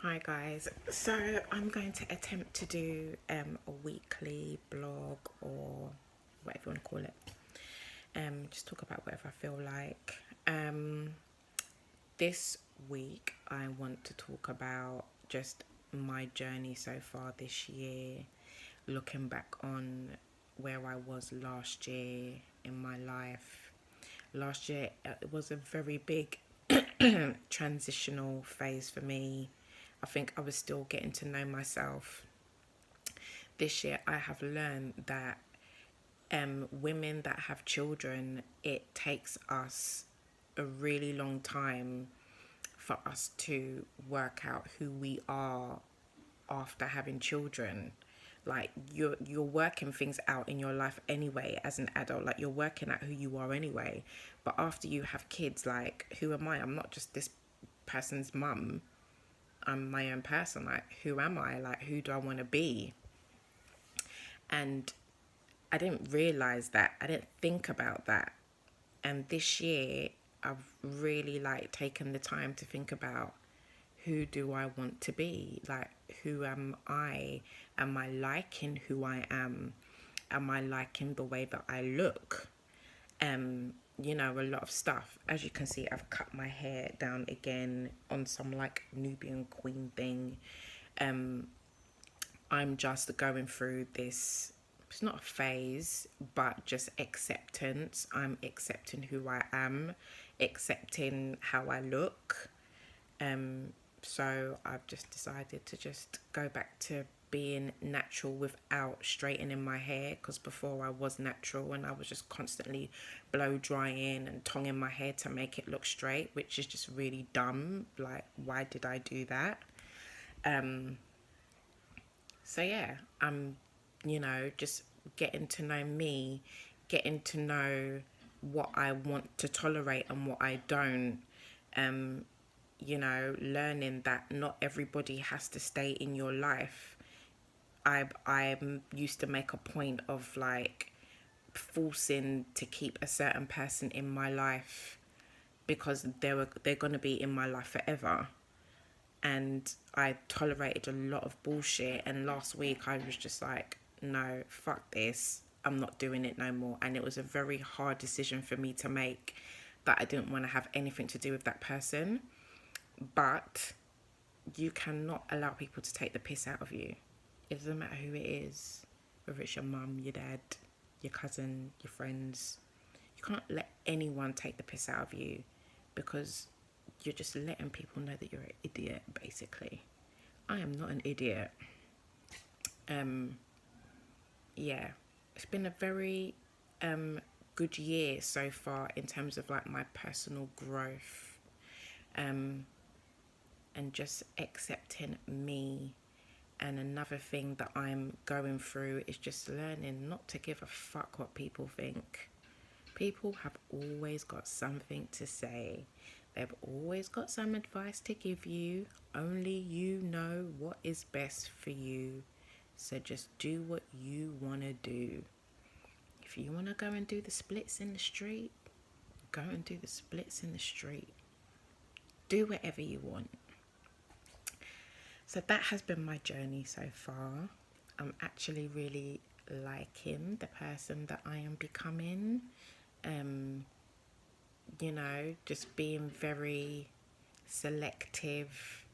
Hi guys, so I'm going to attempt to do a weekly blog or whatever you want to call it. Just talk about whatever I feel like. This week I want to talk about just my journey so far this year, looking back on where I was last year in my life. Last year it was a very big transitional phase for me. I think I was still getting to know myself. This year, I have learned that women that have children, it takes us a really long time for us to work out who we are after having children. Like you're working things out in your life anyway as an adult. Like you're working out who you are anyway. But after you have kids, like who am I? I'm not just this person's mum. I'm my own person. Like who am I? Like who do I want to be? And I didn't realize that. I didn't think about that. And this year, I've really like taken the time to think about who do I want to be? Like, who am I? Am I liking who I am? Am I liking the way that I look? A lot of stuff. As you can see, I've cut my hair down again on some like Nubian queen thing. I'm just going through this, it's not a phase, but just acceptance. I'm accepting who I am, accepting how I look. So I've just decided to just go back to being natural without straightening my hair, because before I was natural and I was just constantly blow drying and tonguing my hair to make it look straight, which is just really dumb. Like, why did I do that? So yeah, I'm, just getting to know me, getting to know what I want to tolerate and what I don't. Learning that not everybody has to stay in your life. I'm used to make a point of like forcing to keep a certain person in my life because they're gonna be in my life forever. And I tolerated a lot of bullshit. And last week I was just like, no, fuck this. I'm not doing it no more. And it was a very hard decision for me to make, that I didn't want to have anything to do with that person. But you cannot allow people to take the piss out of you. It doesn't matter who it is, whether it's your mum, your dad, your cousin, your friends. You can't let anyone take the piss out of you, because you're just letting people know that you're an idiot, basically. I am not an idiot. Um, yeah, it's been a very good year so far in terms of like my personal growth, um, and just accepting me. And another thing that I'm going through is just learning not to give a fuck what people think. People have always got something to say. They've always got some advice to give you. Only you know what is best for you. So just do what you want to do. If you want to go and do the splits in the street, go and do the splits in the street. Do whatever you want. So that has been my journey so far. I'm actually really liking the person that I am becoming. Um, just being very selective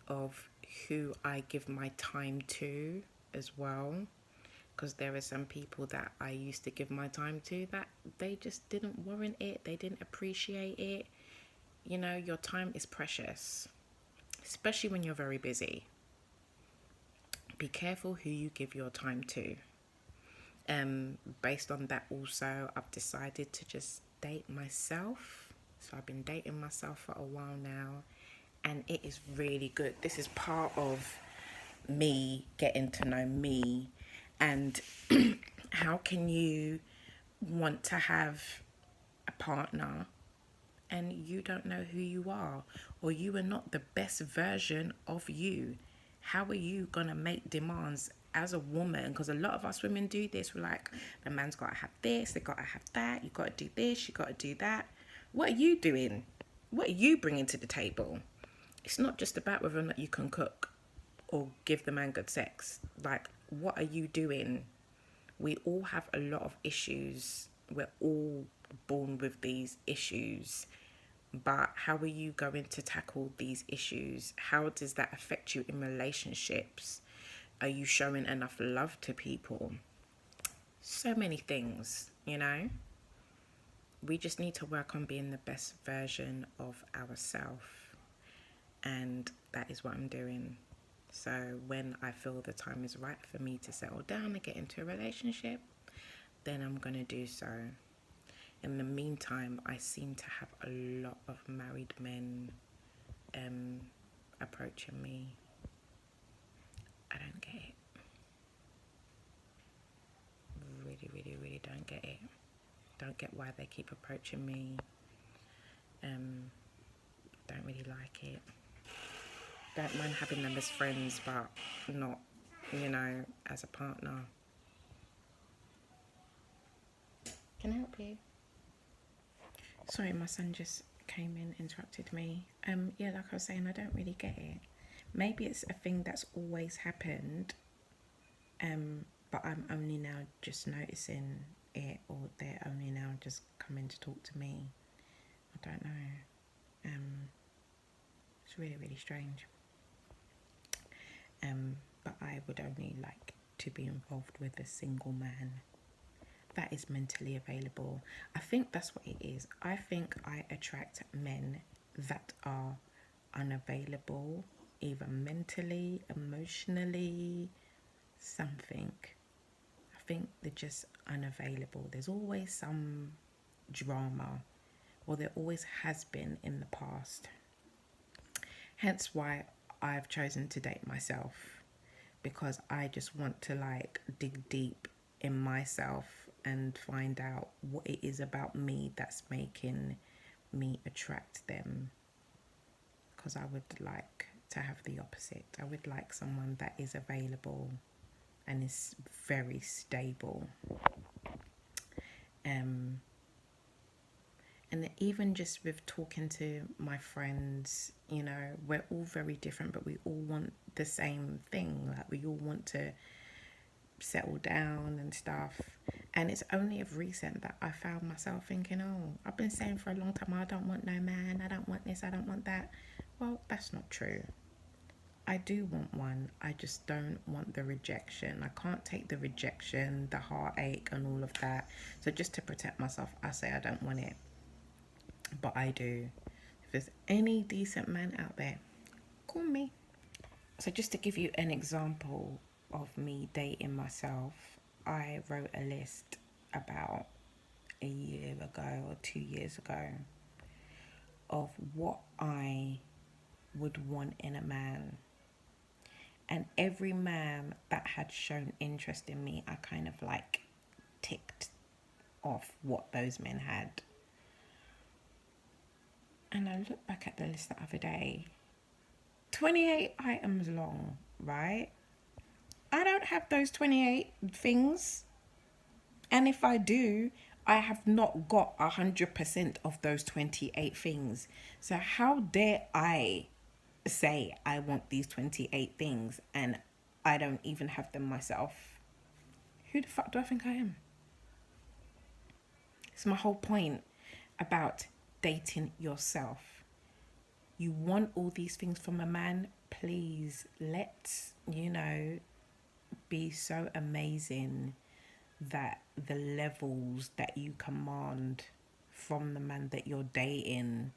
of who I give my time to as well. Because there are some people that I used to give my time to that they just didn't warrant it, they didn't appreciate it. Your time is precious, especially when you're very busy. Be careful who you give your time to. Based on that, also, I've decided to just date myself. So I've been dating myself for a while now, and it is really good. This is part of me getting to know me. And how can you want to have a partner and you don't know who you are, or you are not the best version of you? How are you gonna make demands as a woman? Because a lot of us women do this. We're like, the man's gotta have this, they gotta have that, you gotta do this, you gotta do that. What are you doing? What are you bringing to the table? It's not just about whether or not you can cook or give the man good sex. Like, what are you doing? We all have a lot of issues. We're all born with these issues. But how are you going to tackle these issues? How does that affect you in relationships? Are you showing enough love to people? So many things, you know? We just need to work on being the best version of ourselves. And that is what I'm doing. So when I feel the time is right for me to settle down and get into a relationship, then I'm going to do so. In the meantime, I seem to have a lot of married men approaching me. I don't get it. Really, really, really don't get it. Don't get why they keep approaching me. Don't really like it. Don't mind having them as friends, but not, as a partner. Can I help you? Sorry, my son just came in, interrupted me. Yeah, like I was saying, I don't really get it. Maybe it's a thing that's always happened, but I'm only now just noticing it, or they're only now just coming to talk to me. I don't know. It's really, really strange. But I would only like to be involved with a single man that is mentally available. I think that's what it is. I think I attract men that are unavailable, either mentally, emotionally, something. I think they're just unavailable. There's always some drama, or there always has been in the past. Hence why I've chosen to date myself, because I just want to like dig deep in myself and find out what it is about me that's making me attract them. Because I would like to have the opposite. I would like someone that is available and is very stable. And even just with talking to my friends, we're all very different, but we all want the same thing. Like, we all want to settle down and stuff. And it's only of recent that I found myself thinking, oh, I've been saying for a long time, I don't want no man, I don't want this, I don't want that. Well, that's not true. I do want one. I just don't want the rejection. I can't take the rejection, the heartache and all of that. So just to protect myself, I say I don't want it. But I do. If there's any decent man out there, call me. So just to give you an example of me dating myself, I wrote a list about a year ago or 2 years ago of what I would want in a man. And every man that had shown interest in me, I kind of like ticked off what those men had. And I looked back at the list the other day, 28 items long, right? I don't have those 28 things. And if I do, I have not got 100% of those 28 things. So how dare I say I want these 28 things and I don't even have them myself? Who the fuck do I think I am? It's my whole point about dating yourself. You want all these things from a man, please let's, be so amazing that the levels that you command from the man that you're dating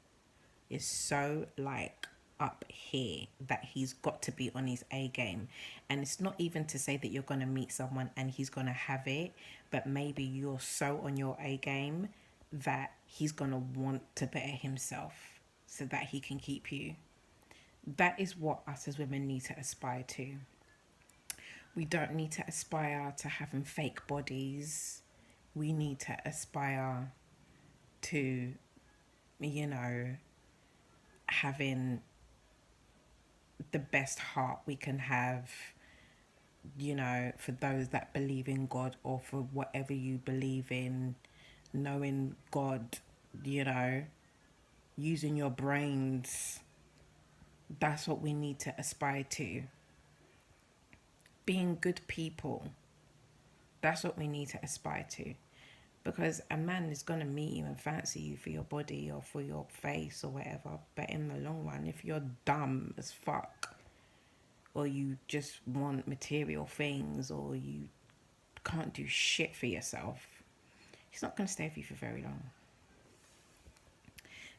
is so like up here that he's got to be on his A game. And it's not even to say that you're going to meet someone and he's going to have it, but maybe you're so on your A game that he's going to want to better himself so that he can keep you. That is what us as women need to aspire to. We don't need to aspire to having fake bodies. We need to aspire to, having the best heart we can have, for those that believe in God, or for whatever you believe in, knowing God, using your brains, That's what we need to aspire to. Being good people. That's what we need to aspire to. Because a man is going to meet you and fancy you for your body or for your face or whatever. But in the long run, if you're dumb as fuck, or you just want material things, or you can't do shit for yourself, he's not going to stay with you for very long.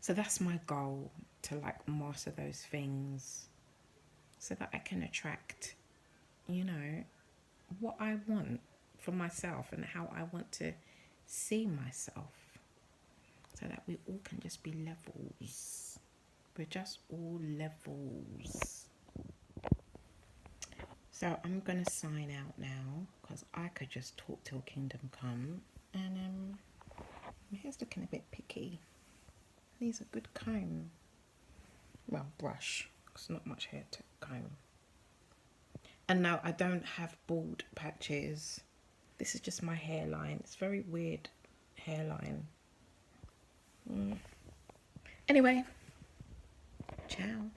So that's my goal, to like master those things so that I can attract, you know, what I want for myself and how I want to see myself, so that we all can just be levels. We're just all levels. So I'm gonna sign out now because I could just talk till kingdom come. And my hair's looking a bit picky. Needs a good comb. Well, brush. There's not much hair to comb. And now I don't have bald patches. This is just my hairline. It's very weird hairline. Anyway, ciao.